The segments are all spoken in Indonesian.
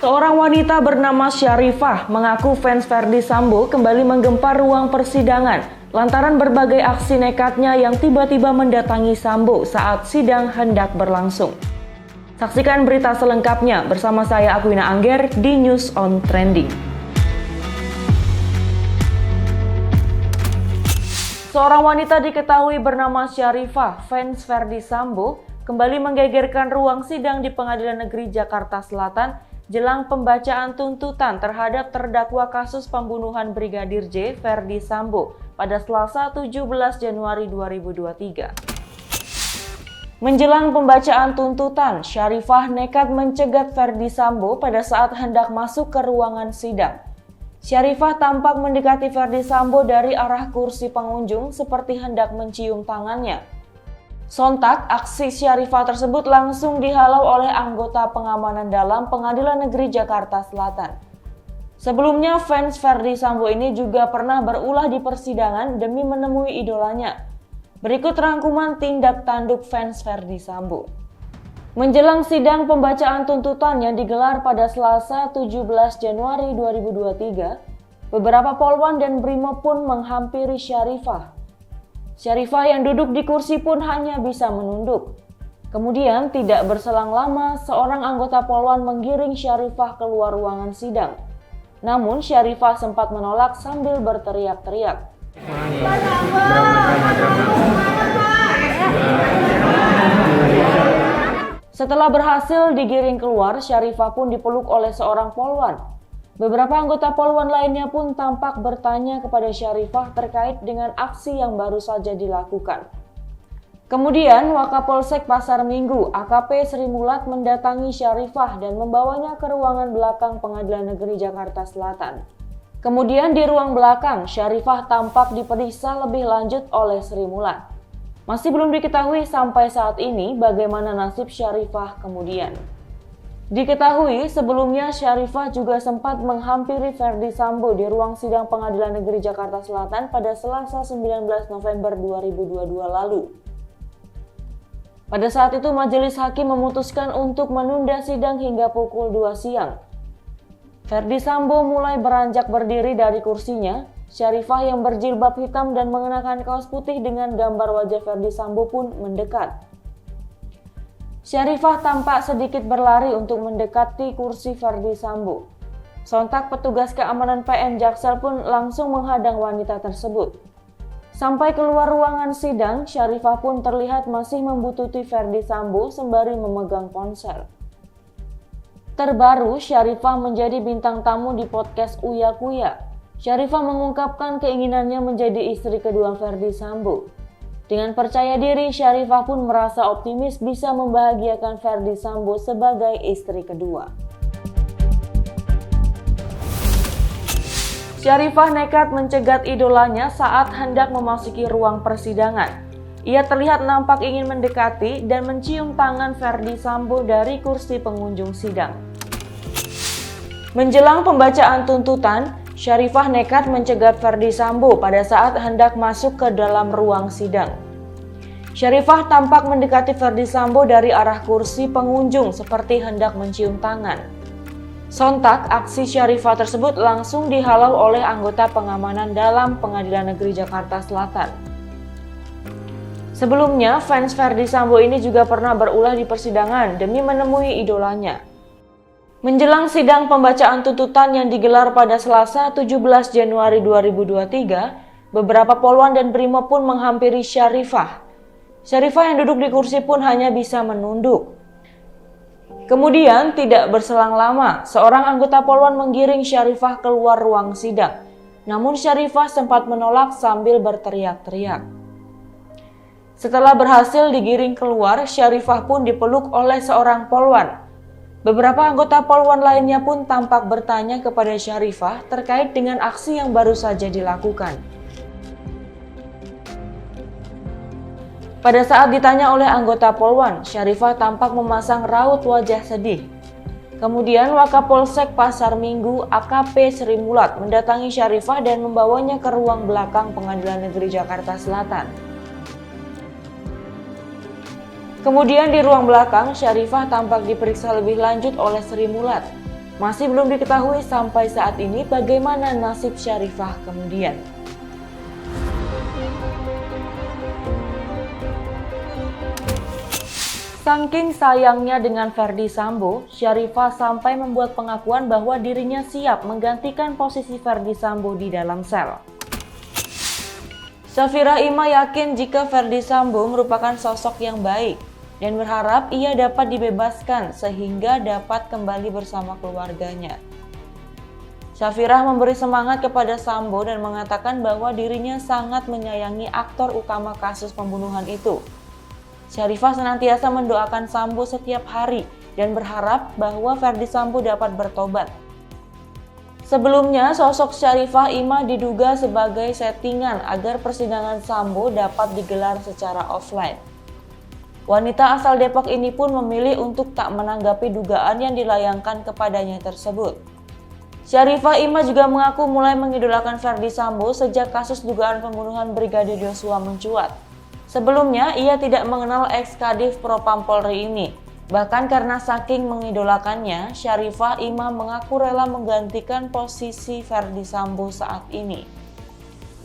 Seorang wanita bernama Syarifah mengaku fans Ferdy Sambo kembali menggempar ruang persidangan lantaran berbagai aksi nekatnya yang tiba-tiba mendatangi Sambo saat sidang hendak berlangsung. Saksikan berita selengkapnya bersama saya Akwina Angger di News on Trending. Seorang wanita diketahui bernama Syarifah, fans Ferdy Sambo, kembali menggegerkan ruang sidang di Pengadilan Negeri Jakarta Selatan jelang pembacaan tuntutan terhadap terdakwa kasus pembunuhan Brigadir J, Ferdy Sambo, pada Selasa 17 Januari 2023. Menjelang pembacaan tuntutan, Syarifah nekat mencegat Ferdy Sambo pada saat hendak masuk ke ruangan sidang. Syarifah tampak mendekati Ferdy Sambo dari arah kursi pengunjung seperti hendak mencium tangannya. Sontak, aksi Syarifah tersebut langsung dihalau oleh anggota pengamanan dalam Pengadilan Negeri Jakarta Selatan. Sebelumnya, fans Ferdy Sambo ini juga pernah berulah di persidangan demi menemui idolanya. Berikut rangkuman tindak tanduk fans Ferdy Sambo. Menjelang sidang pembacaan tuntutan yang digelar pada Selasa 17 Januari 2023, beberapa polwan dan brimob pun menghampiri Syarifah. Syarifah yang duduk di kursi pun hanya bisa menunduk. Kemudian tidak berselang lama, seorang anggota polwan menggiring Syarifah keluar ruangan sidang. Namun Syarifah sempat menolak sambil berteriak-teriak. Setelah berhasil digiring keluar, Syarifah pun dipeluk oleh seorang polwan. Beberapa anggota polwan lainnya pun tampak bertanya kepada Syarifah terkait dengan aksi yang baru saja dilakukan. Kemudian Wakapolsek Pasar Minggu, AKP Sri Mulat mendatangi Syarifah dan membawanya ke ruangan belakang Pengadilan Negeri Jakarta Selatan. Kemudian di ruang belakang, Syarifah tampak diperiksa lebih lanjut oleh Sri Mulat. Masih belum diketahui sampai saat ini bagaimana nasib Syarifah kemudian. Diketahui sebelumnya Syarifah juga sempat menghampiri Ferdy Sambo di ruang sidang Pengadilan Negeri Jakarta Selatan pada Selasa 19 November 2022 lalu. Pada saat itu majelis hakim memutuskan untuk menunda sidang hingga pukul 2 siang. Ferdy Sambo mulai beranjak berdiri dari kursinya. Syarifah yang berjilbab hitam dan mengenakan kaos putih dengan gambar wajah Ferdy Sambo pun mendekat. Syarifah tampak sedikit berlari untuk mendekati kursi Ferdy Sambo. Sontak petugas keamanan PM Jaksel pun langsung menghadang wanita tersebut. Sampai keluar ruangan sidang, Syarifah pun terlihat masih membuntuti Ferdy Sambo sembari memegang ponsel. Terbaru, Syarifah menjadi bintang tamu di podcast Uya Kuya. Syarifah mengungkapkan keinginannya menjadi istri kedua Ferdy Sambo. Dengan percaya diri, Syarifah pun merasa optimis bisa membahagiakan Ferdy Sambo sebagai istri kedua. Syarifah nekat mencegat idolanya saat hendak memasuki ruang persidangan. Ia terlihat nampak ingin mendekati dan mencium tangan Ferdy Sambo dari kursi pengunjung sidang. Menjelang pembacaan tuntutan, Syarifah nekat mencegat Ferdy Sambo pada saat hendak masuk ke dalam ruang sidang. Syarifah tampak mendekati Ferdy Sambo dari arah kursi pengunjung seperti hendak mencium tangan. Sontak, aksi Syarifah tersebut langsung dihalau oleh anggota pengamanan dalam Pengadilan Negeri Jakarta Selatan. Sebelumnya, fans Ferdy Sambo ini juga pernah berulah di persidangan demi menemui idolanya. Menjelang sidang pembacaan tuntutan yang digelar pada Selasa 17 Januari 2023, beberapa polwan dan brimob pun menghampiri Syarifah. Syarifah yang duduk di kursi pun hanya bisa menunduk. Kemudian tidak berselang lama, seorang anggota polwan menggiring Syarifah keluar ruang sidang. Namun Syarifah sempat menolak sambil berteriak-teriak. Setelah berhasil digiring keluar, Syarifah pun dipeluk oleh seorang polwan. Beberapa anggota polwan lainnya pun tampak bertanya kepada Syarifah terkait dengan aksi yang baru saja dilakukan. Pada saat ditanya oleh anggota polwan, Syarifah tampak memasang raut wajah sedih. Kemudian Wakapolsek Pasar Minggu AKP Sri Mulat mendatangi Syarifah dan membawanya ke ruang belakang Pengadilan Negeri Jakarta Selatan. Kemudian di ruang belakang, Syarifah tampak diperiksa lebih lanjut oleh Sri Mulat. Masih belum diketahui sampai saat ini bagaimana nasib Sharifah kemudian. Saking sayangnya dengan Ferdy Sambo, Sharifah sampai membuat pengakuan bahwa dirinya siap menggantikan posisi Ferdy Sambo di dalam sel. Safira Ima yakin jika Ferdy Sambo merupakan sosok yang baik dan berharap ia dapat dibebaskan sehingga dapat kembali bersama keluarganya. Safira memberi semangat kepada Sambo dan mengatakan bahwa dirinya sangat menyayangi aktor utama kasus pembunuhan itu. Sharifah senantiasa mendoakan Sambo setiap hari dan berharap bahwa Ferdy Sambo dapat bertobat. Sebelumnya, sosok Sharifah Ima diduga sebagai settingan agar persidangan Sambo dapat digelar secara offline. Wanita asal Depok ini pun memilih untuk tak menanggapi dugaan yang dilayangkan kepadanya tersebut. Sharifah Ima juga mengaku mulai mengidolakan Ferdy Sambo sejak kasus dugaan pembunuhan Brigadir Yosua mencuat. Sebelumnya, ia tidak mengenal ex-Kadif Propam Polri ini. Bahkan karena saking mengidolakannya, Sharifah Ima mengaku rela menggantikan posisi Ferdy Sambo saat ini.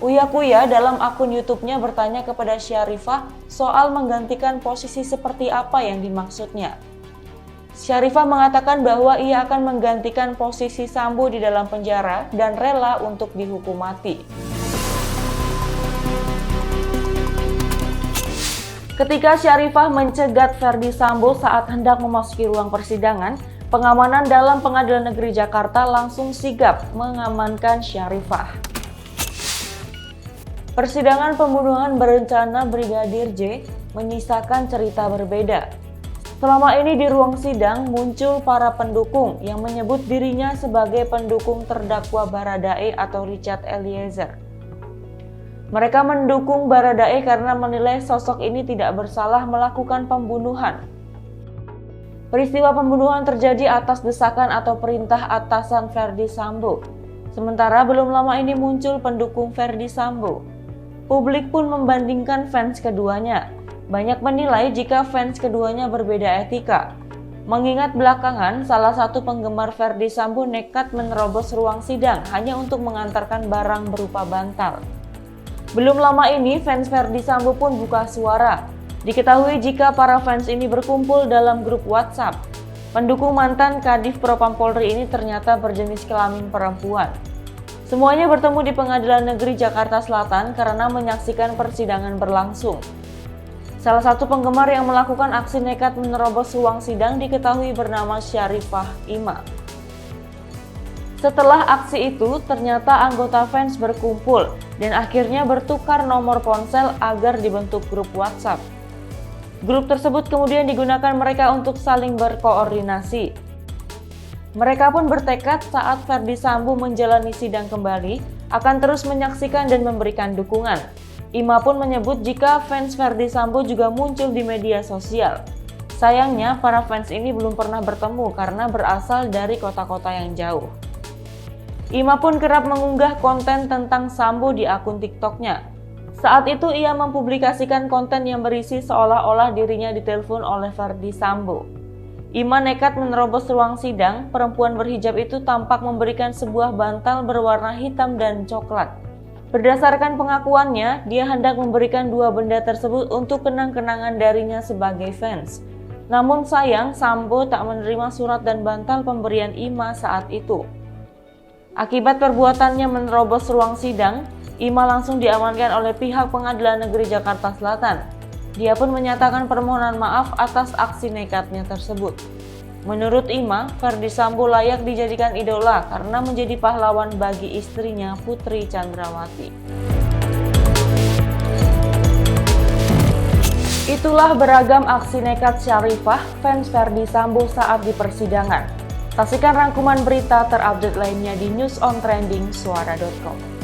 Uya Kuya dalam akun YouTube-nya bertanya kepada Sharifah soal menggantikan posisi seperti apa yang dimaksudnya. Sharifah mengatakan bahwa ia akan menggantikan posisi Sambo di dalam penjara dan rela untuk dihukum mati. Ketika Sharifah mencegat Ferdy Sambo saat hendak memasuki ruang persidangan, pengamanan dalam Pengadilan Negeri Jakarta langsung sigap mengamankan Sharifah. Persidangan pembunuhan berencana Brigadir J menyisakan cerita berbeda. Selama ini di ruang sidang muncul para pendukung yang menyebut dirinya sebagai pendukung terdakwa Baradae atau Richard Eliezer. Mereka mendukung Baradae karena menilai sosok ini tidak bersalah melakukan pembunuhan. Peristiwa pembunuhan terjadi atas desakan atau perintah atasan Ferdy Sambo. Sementara belum lama ini muncul pendukung Ferdy Sambo. Publik pun membandingkan fans keduanya. Banyak menilai jika fans keduanya berbeda etika. Mengingat belakangan salah satu penggemar Ferdy Sambo nekat menerobos ruang sidang hanya untuk mengantarkan barang berupa bantal. Belum lama ini, fans Ferdy Sambo pun buka suara. Diketahui jika para fans ini berkumpul dalam grup WhatsApp. Pendukung mantan Kadif Propam Polri ini ternyata berjenis kelamin perempuan. Semuanya bertemu di Pengadilan Negeri Jakarta Selatan karena menyaksikan persidangan berlangsung. Salah satu penggemar yang melakukan aksi nekat menerobos ruang sidang diketahui bernama Sharifah Ima. Setelah aksi itu, ternyata anggota fans berkumpul dan akhirnya bertukar nomor ponsel agar dibentuk grup WhatsApp. Grup tersebut kemudian digunakan mereka untuk saling berkoordinasi. Mereka pun bertekad saat Ferdy Sambo menjalani sidang kembali akan terus menyaksikan dan memberikan dukungan. Ima pun menyebut jika fans Ferdy Sambo juga muncul di media sosial. Sayangnya, para fans ini belum pernah bertemu karena berasal dari kota-kota yang jauh. Ima pun kerap mengunggah konten tentang Sambo di akun TikTok-nya. Saat itu ia mempublikasikan konten yang berisi seolah-olah dirinya ditelepon oleh Ferdy Sambo. Ima nekat menerobos ruang sidang, perempuan berhijab itu tampak memberikan sebuah bantal berwarna hitam dan coklat. Berdasarkan pengakuannya, dia hendak memberikan dua benda tersebut untuk kenang-kenangan darinya sebagai fans. Namun sayang, Sambo tak menerima surat dan bantal pemberian Ima saat itu. Akibat perbuatannya menerobos ruang sidang, Ima langsung diamankan oleh pihak Pengadilan Negeri Jakarta Selatan. Dia pun menyatakan permohonan maaf atas aksi nekatnya tersebut. Menurut Ima, Ferdy Sambo layak dijadikan idola karena menjadi pahlawan bagi istrinya Putri Chandrawati. Itulah beragam aksi nekat Sharifah, fans Ferdy Sambo saat di persidangan. Saksikan rangkuman berita terupdate lainnya di News on Trending Suara.com.